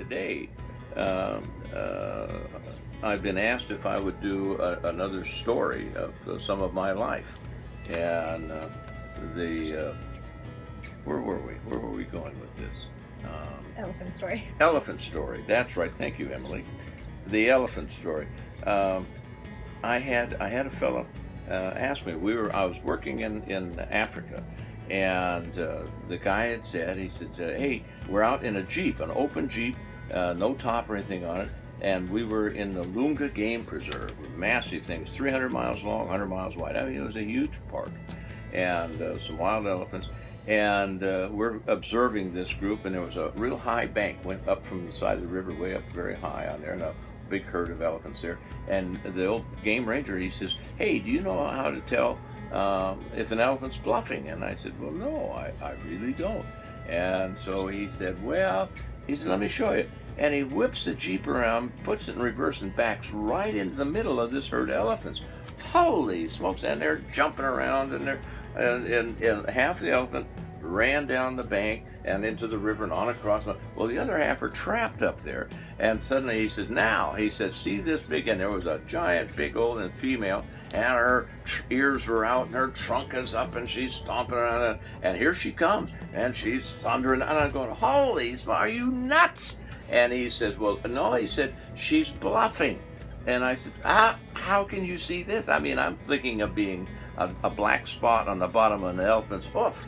today, I've been asked if I would do another story of some of my life, and where were we? Where were we going with this? Elephant story. Elephant story. That's right. Thank you, Emily. The elephant story. I had a fellow ask me. I was working in Africa, and the guy had said, he said, "Hey, we're out in a Jeep, an open Jeep, no top or anything on it, and we were in the Lunga Game Preserve, massive thing, 300 miles long, 100 miles wide. I mean, it was a huge park, and some wild elephants." And we're observing this group, and there was a real high bank, went up from the side of the river, way up very high on there, and a big herd of elephants there. And the old game ranger, he says, "Hey, do you know how to tell if an elephant's bluffing?" And I said, "Well, no, I really don't." And so he said, "Well," he said, "let me show you." And he whips the Jeep around, puts it in reverse, and backs right into the middle of this herd of elephants. Holy smokes! And they're jumping around, and and half the elephant ran down the bank and into the river and on across. Well, the other half are trapped up there. And suddenly he says, "Now," he said, "see this big," and there was a giant, big old and female, and her ears were out, and her trunk is up, and she's stomping around, and here she comes, and she's thundering, and I'm going, "Holy, are you nuts?" And he says, "Well, no," he said, "she's bluffing." And I said, "How can you see this?" I mean, I'm thinking of being a black spot on the bottom of an elephant's hoof,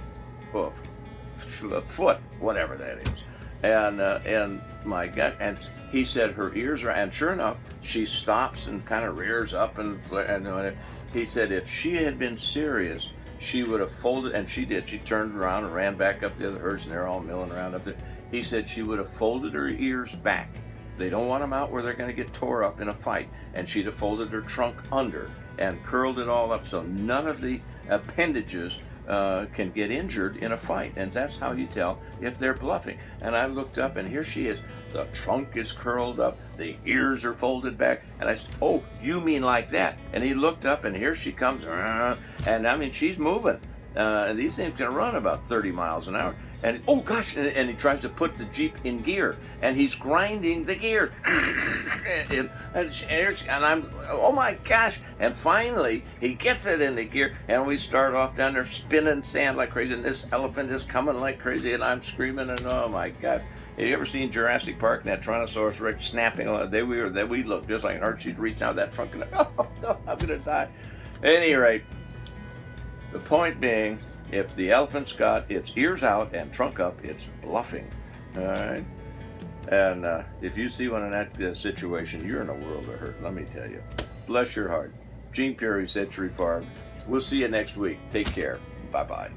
foot, whatever that is. And my God, and he said her ears are, and sure enough, she stops and kind of rears up, and he said if she had been serious, she would have folded, and she did. She turned around and ran back up the other herds, and they're all milling around up there. He said she would have folded her ears back. They don't want them out where they're going to get tore up in a fight. And she'd have folded her trunk under and curled it all up so none of the appendages can get injured in a fight. And that's how you tell if they're bluffing. And I looked up, and here she is. The trunk is curled up. The ears are folded back. And I said, "Oh, you mean like that?" And he looked up, and here she comes. And I mean, she's moving. And these things can run about 30 miles an hour. And oh gosh, and he tries to put the Jeep in gear, and he's grinding the gear. and I'm, oh my gosh. And finally, he gets it in the gear, and we start off down there spinning sand like crazy, and this elephant is coming like crazy, and I'm screaming, and oh my God. Have you ever seen Jurassic Park and that Tyrannosaurus Rex snapping? We looked just like her. She's reaching out that trunk, and oh no, I'm going to die. At any rate, the point being, if the elephant's got its ears out and trunk up, it's bluffing. All right? And if you see one in that situation, you're in a world of hurt, let me tell you. Bless your heart. Gene Perry, Century Farm. We'll see you next week. Take care. Bye-bye.